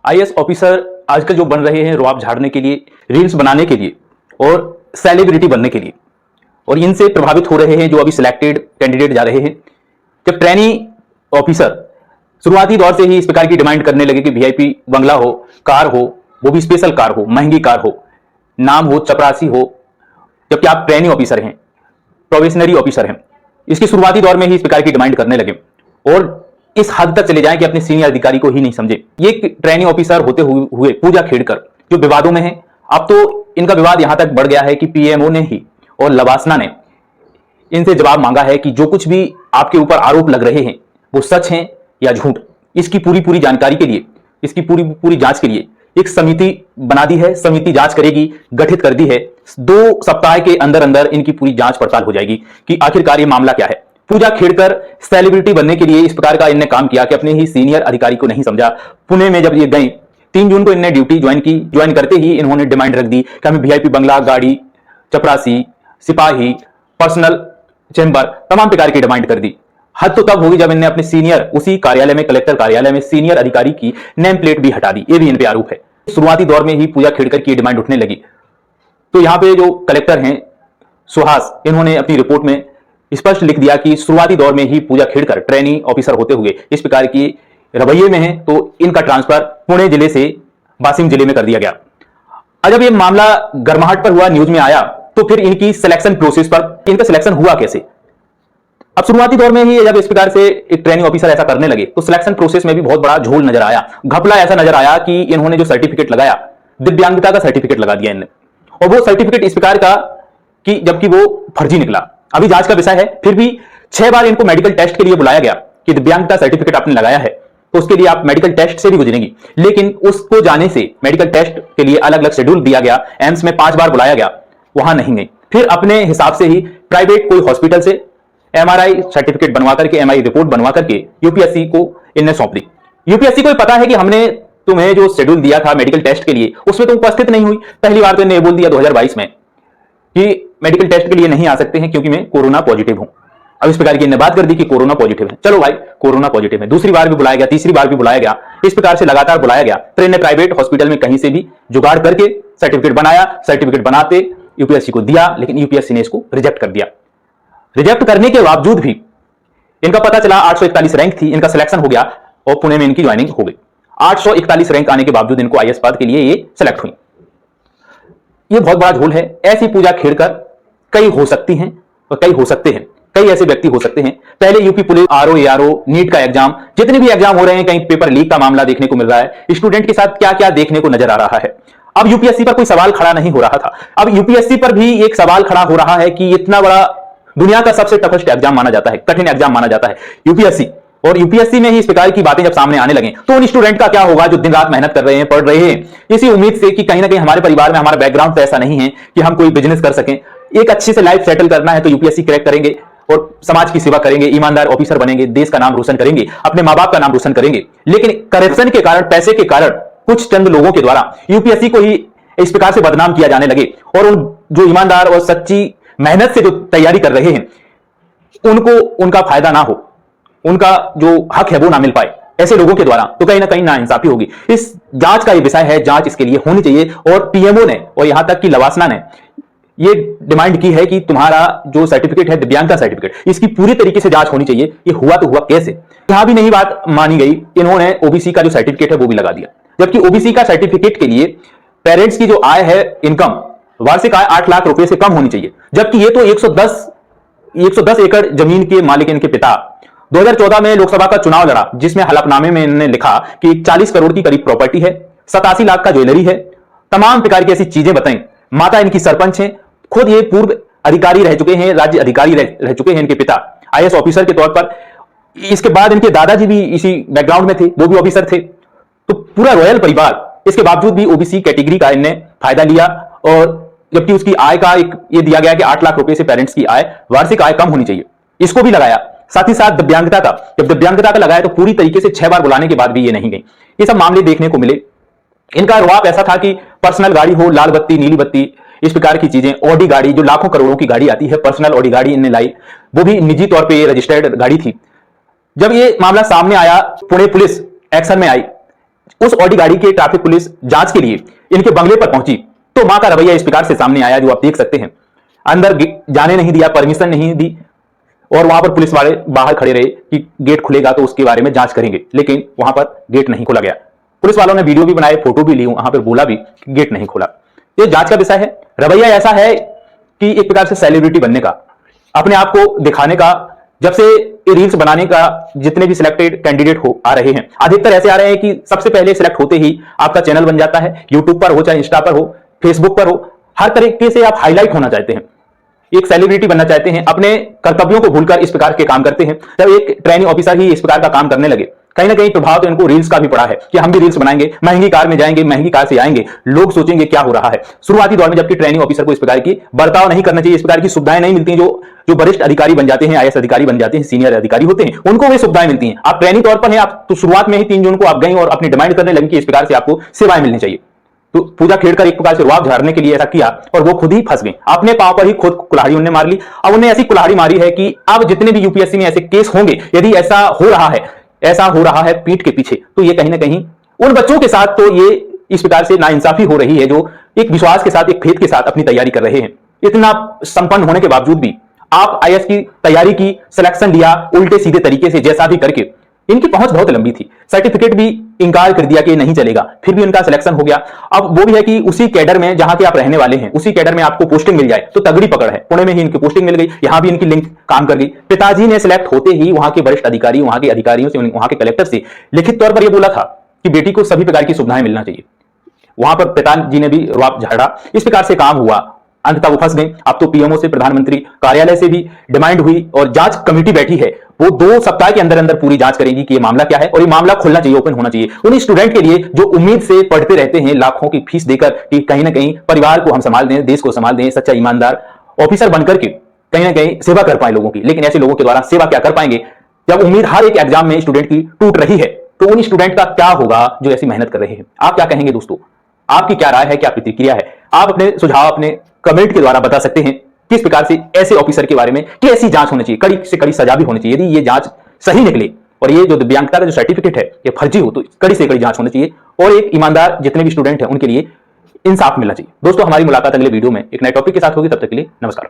IAS officer आजकल जो बन रहे हैं रुआब झाड़ने के लिए, रील्स बनाने के लिए और सेलिब्रिटी बनने के लिए, और इनसे प्रभावित हो रहे हैं जो अभी सिलेक्टेड कैंडिडेट जा रहे हैं। जब ट्रेनी ऑफिसर शुरुआती दौर से ही इस प्रकार की डिमांड करने लगे कि वीआईपी बंगला हो, कार हो, वो भी स्पेशल कार हो, महंगी कार हो, नाम हो, चपरासी हो, जबकि आप ट्रेनी ऑफिसर हैं, प्रोबेशनरी ऑफिसर हैं, इसकी शुरुआती दौर में ही इस प्रकार की डिमांड करने लगे और इस हद तक चले जाएं कि अपने सीनियर अधिकारी को ही नहीं समझे। ये ट्रेनी ऑफिसर होते हुए पूजा खेड़कर जो विवादों में है, अब तो इनका विवाद यहां तक बढ़ गया है कि पीएमओ ने ही और लवासना ने इनसे जवाब मांगा है कि जो कुछ भी आपके ऊपर आरोप लग रहे हैं वो सच हैं या झूठ। इसकी पूरी जानकारी के लिए, इसकी पूरी जांच के लिए एक समिति बना दी है। समिति जांच करेगी, गठित कर दी है। 2 सप्ताह के अंदर अंदर इनकी पूरी जांच पड़ताल हो जाएगी कि आखिरकार ये मामला क्या है। पूजा खेड़कर सेलिब्रिटी बनने के लिए इस प्रकार का इनने काम किया कि अपने ही सीनियर अधिकारी को नहीं समझा। पुणे में जब ये गए, 3 जून को इनने ड्यूटी ज्वाइन की। ज्वाइन करते ही इन्होंने डिमांड रख दी कि हमें वीआईपी बंगला, गाड़ी, चपरासी, सिपाही, पर्सनल चेंबर, तमाम प्रकार की डिमांड कर दी। हद तो तब होगी जब इनने अपने सीनियर, उसी कार्यालय में, कलेक्टर कार्यालय में सीनियर अधिकारी की नेम प्लेट भी हटा दी। ये भी इन पे आरोप है। शुरुआती दौर में ही पूजा खेड़कर की डिमांड उठने लगी। तो यहां पे जो कलेक्टर हैं सुहास, इन्होंने अपनी रिपोर्ट में स्पष्ट लिख दिया कि शुरुआती दौर में ही पूजा खेड़कर ट्रेनी ऑफिसर होते हुए इस प्रकार की रवैये में है, तो इनका ट्रांसफर पुणे जिले से वाशिम जिले में कर दिया गया। अब जब ये मामला गर्माहट पर हुआ, न्यूज में आया, तो फिर इनकी सिलेक्शन प्रोसेस पर इनका सिलेक्शन हुआ कैसे। अब शुरुआती दौर में ही जब इस प्रकार से एक ट्रेनिंग ऑफिसर ऐसा करने लगे तो सिलेक्शन प्रोसेस में भी बहुत बड़ा झोल नजर आया। घपला ऐसा नजर आया कि इन्होंने जो सर्टिफिकेट लगाया, दिव्यांगता का सर्टिफिकेट लगा दिया इन्होंने, और वो सर्टिफिकेट इस प्रकार का कि जबकि वो फर्जी निकला। अभी जांच का विषय है। फिर भी 6 बार इनको मेडिकल टेस्ट के लिए बुलाया गया कि दिव्यांगता सर्टिफिकेट आपने लगाया है तो उसके लिए आप मेडिकल टेस्ट से भी गुजरेंगी, लेकिन उसको जाने से मेडिकल टेस्ट के लिए अलग अलग शेड्यूल दिया गया। एम्स में 5 बार बुलाया गया, वहां नहीं गई। फिर अपने हिसाब से ही प्राइवेट कोई हॉस्पिटल से एमआरआई सर्टिफिकेट बनवा करके, एमआरआई रिपोर्ट बनवा करके यूपीएससी को इनने सौंप दी। यूपीएससी को पता है कि हमने तुम्हें जो शेड्यूल दिया था मेडिकल टेस्ट के लिए उसमें तुम उपस्थित नहीं हुई। पहली बार तो इन्हें बोल दिया 2022 में कि मेडिकल टेस्ट के लिए नहीं आ सकते हैं क्योंकि मैं कोरोना पॉजिटिव हूं। अब इस प्रकार की इन्हें बात कर दी कि कोरोना पॉजिटिव है। चलो भाई, कोरोना पॉजिटिव है। दूसरी बार भी बुलाया गया, तीसरी बार भी बुलाया गया, इस प्रकार से लगातार बुलाया गया। फिर इन्हें प्राइवेट हॉस्पिटल में कहीं से भी जुगाड़ करके सर्टिफिकेट बनाया। सर्टिफिकेट बनाते यूपीएससी को दिया, लेकिन यूपीएससी ने इसको रिजेक्ट कर दिया। रिजेक्ट करने के बावजूद भी इनका पता चला 841 रैंक थी, इनका सिलेक्शन हो गया और पुणे में इनकी ज्वाइनिंग हो गई। 841 रैंक आने के बावजूद इनको आईएएस पद के लिए ये सिलेक्ट हुई। ये बहुत बड़ा झोल है। ऐसी पूजा खेड़कर कई हो सकती हैं और कई हो सकते हैं, कई ऐसे व्यक्ति हो सकते हैं। पहले UP police, RO, ARO, NEET का एग्जाम, जितने भी एग्जाम हो रहे हैं, कहीं पेपर लीक का मामला देखने को मिल रहा है। स्टूडेंट के साथ क्या क्या देखने को नजर आ रहा है। अब यूपीएससी पर कोई सवाल खड़ा नहीं हो रहा था, अब यूपीएससी पर भी एक सवाल खड़ा हो रहा है कि इतना बड़ा दुनिया का सबसे टफेस्ट एग्जाम माना जाता है, कठिन एग्जाम माना जाता है यूपीएससी, और यूपीएससी में ही इस प्रकार की बातें जब सामने आने लगे तो उन स्टूडेंट का क्या होगा जो दिन रात मेहनत कर रहे हैं, पढ़ रहे हैं, इसी उम्मीद से कि कहीं ना कहीं हमारे परिवार में, हमारा बैकग्राउंड तो ऐसा नहीं है कि हम कोई बिजनेस कर सकें, एक अच्छी से लाइफ सेटल करना है तो यूपीएससी क्रैक करेंगे और समाज की सेवा करेंगे, ईमानदार ऑफिसर बनेंगे, देश का नाम रोशन करेंगे, अपने मां बाप का नाम रोशन करेंगे। लेकिन करप्शन के कारण, पैसे के कारण कुछ चंद लोगों के द्वारा यूपीएससी को ही इस प्रकार से बदनाम किया जाने लगे और उन जो ईमानदार और सच्ची मेहनत से जो तैयारी कर रहे हैं उनको उनका फायदा ना हो, उनका जो हक है वो ना मिल पाए ऐसे लोगों के द्वारा, तो कहीं ना कहीं नाइंसाफी होगी। इस जांच का ये विषय है, जांच इसके लिए होनी चाहिए। और पीएमओ ने और यहां तक कि लवासना ने ये डिमांड की है कि तुम्हारा जो सर्टिफिकेट है, दिव्यांगता सर्टिफिकेट, इसकी पूरी तरीके से जांच होनी चाहिए। ये हुआ तो हुआ कैसे। यहां भी नहीं बात मानी गई, इन्होंने ओबीसी का जो सर्टिफिकेट है वो भी लगा दिया, जबकि ओबीसी का सर्टिफिकेट के लिए पेरेंट्स की जो आय है, इनकम, वार्षिक आय 8 लाख रुपए से कम होनी चाहिए, जबकि ये तो 110 एकड़ जमीन के मालिक इनके पिता। 2014 में लोकसभा का चुनाव लड़ा जिसमें हलफनामे में इन्होंने लिखा कि 40 करोड़ की करीब प्रॉपर्टी है, 87 लाख का ज्वेलरी है, तमाम प्रकार की ऐसी चीजें बताई। माता इनकी सरपंच हैं, खुद ये पूर्व अधिकारी रह चुके हैं, राज्य अधिकारी रह चुके हैं इनके पिता, आईएएस ऑफिसर के तौर पर। इसके बाद इनके दादाजी भी इसी बैकग्राउंड में थे, वो भी ऑफिसर थे। तो पूरा रॉयल परिवार, इसके बावजूद भी ओबीसी कैटेगरी का इनने फायदा लिया, और जबकि उसकी आय का एक ये दिया गया कि 8 लाख रुपए से पेरेंट्स की आय, वार्षिक आय कम होनी चाहिए, इसको भी लगाया। साथ ही साथ दिव्यांगता का, जब दिव्यांगता का लगाया तो पूरी तरीके से 6 बार बुलाने के बाद भी ये नहीं गई। ये सब मामले देखने को मिले। इनका रुआब ऐसा था कि पर्सनल गाड़ी हो, लाल बत्ती, नीली बत्ती, इस प्रकार की चीजें, ऑडी गाड़ी जो लाखों करोड़ों की गाड़ी आती है, पर्सनल ऑडी गाड़ी इनने लाई, वो भी निजी तौर पर रजिस्टर्ड गाड़ी थी। जब ये मामला सामने आया, पुणे पुलिस एक्शन में आई, उस ऑडी गाड़ी के ट्रैफिक पुलिस जांच के लिए इनके बंगले पर पहुंची तो मां का रवैया इस प्रकार से सामने आया जो आप देख सकते हैं। अंदर जाने नहीं दिया, परमिशन नहीं दी और वहां पर पुलिस वाले बाहर खड़े रहे कि गेट खुलेगा तो उसके बारे में जांच करेंगे, लेकिन वहां पर गेट नहीं खोला गया। पुलिस वालों ने वीडियो भी बनाए, फोटो भी ली, वहां पर बोला भी कि गेट नहीं खोला। ये जांच का विषय है। रवैया ऐसा है कि एक प्रकार से सेलिब्रिटी बनने का, अपने आप को दिखाने का। जब से रील्स बनाने का जितने भी सिलेक्टेड कैंडिडेट हो आ रहे हैं, अधिकतर ऐसे आ रहे हैं कि सबसे पहले सिलेक्ट होते ही आपका चैनल बन जाता है, यूट्यूब पर हो चाहे इंस्टा पर हो, फेसबुक पर हो, हर तरीके से आप हाईलाइट होना चाहते हैं, एक सेलिब्रिटी बनना चाहते हैं, अपने कर्तव्यों को भूलकर इस प्रकार के काम करते हैं। जब एक ट्रेनिंग ऑफिसर ही इस प्रकार का काम करने लगे, कहीं ना कहीं प्रभाव तो इनको रील्स का भी पड़ा है कि हम भी रील्स बनाएंगे, महंगी कार में जाएंगे, महंगी कार से आएंगे, लोग सोचेंगे क्या हो रहा है। शुरुआती दौर में जबकि ट्रेनिंग ऑफिसर को इस प्रकार की बर्ताव नहीं करना चाहिए, इस प्रकार की सुविधाएं नहीं मिलती जो जो वरिष्ठ अधिकारी बन जाते हैं, आईएएस अधिकारी बन जाते हैं, सीनियर अधिकारी होते हैं, उनको वे सुविधाएं मिलती हैं। आप ट्रेनिंग तौर पर हैं, आप तो शुरुआत में ही 3 जून को आप गई और अपनी डिमांड करने लगी कि इस प्रकार से आपको सेवाएं मिलनी चाहिए। तो पूजा खेड़कर एक प्रकार से रुआब झाड़ने के लिए ऐसा किया और वो खुद ही फंस गए, अपने पांव पर ही खुद कुल्हाड़ी उन्हें मार ली। अब उन्हें ऐसी कुल्हाड़ी मारी है कि अब जितने भी यूपीएससी में ऐसे केस होंगे, यदि ऐसा हो रहा है पीठ के पीछे, तो ये कहीं ना कहीं उन बच्चों के साथ तो ये इस प्रकार से नाइंसाफी हो रही है जो एक विश्वास के साथ, एक फेथ के साथ अपनी तैयारी कर रहे हैं। इतना संपन्न होने के बावजूद भी आप आईएएस की तैयारी की, सिलेक्शन लिया उल्टे सीधे तरीके से, जैसा भी करके। इनकी पहुंच बहुत लंबी थी, सर्टिफिकेट भी इंकार कर दिया कि नहीं चलेगा, फिर भी उनका सिलेक्शन हो गया। अब वो भी है कि उसी कैडर में जहां के आप रहने वाले हैं, उसी कैडर में आपको पोस्टिंग मिल जाए तो तगड़ी पकड़ है। पुणे में ही इनकी पोस्टिंग मिल गई, यहां भी इनकी लिंक काम कर गई। पिताजी ने सिलेक्ट होते ही वहां के वरिष्ठ अधिकारी, वहां के अधिकारियों से, वहां के कलेक्टर से लिखित तौर पर यह बोला था कि बेटी को सभी प्रकार की सुविधाएं मिलना चाहिए। वहां पर पिताजी ने भी रुआब झाड़ा, इस प्रकार से काम हुआ, अंततः वो फंस गए। अब तो पीएमओ से, प्रधानमंत्री कार्यालय से भी डिमांड हुई और जांच कमेटी बैठी है, वो 2 सप्ताह के अंदर अंदर पूरी जांच करेगी कि ये मामला क्या है और ये मामला खुलना चाहिए, ओपन होना चाहिए। उन स्टूडेंट के लिए जो उम्मीद से पढ़ते रहते हैं, लाखों की फीस देकर कि कहीं ना कहीं परिवार को हम संभाल दें, देश को संभाल दें, सच्चा ईमानदार ऑफिसर बनकर के कहीं ना कहीं सेवा कर पाए लोगों की। लेकिन ऐसे लोगों के द्वारा सेवा क्या कर पाएंगे जब उम्मीद हर एक एग्जाम में स्टूडेंट की टूट रही है, तो उन स्टूडेंट का क्या होगा जो ऐसी मेहनत कर रहे हैं। आप क्या कहेंगे दोस्तों? आपकी क्या राय है, क्या प्रतिक्रिया है? आप अपने सुझाव अपने कमेंट के द्वारा बता सकते हैं। किस प्रकार से ऐसे ऑफिसर के बारे में कैसी जांच होनी चाहिए, कड़ी से कड़ी सजा भी होनी चाहिए। यदि ये जांच सही निकले और ये जो दिव्यांगता का जो सर्टिफिकेट है ये फर्जी हो, तो कड़ी से कड़ी जांच होनी चाहिए और एक ईमानदार जितने भी स्टूडेंट हैं उनके लिए इंसाफ मिलना चाहिए। दोस्तों, हमारी मुलाकात अगले वीडियो में एक नए टॉपिक के साथ होगी। तब तक के लिए नमस्कार।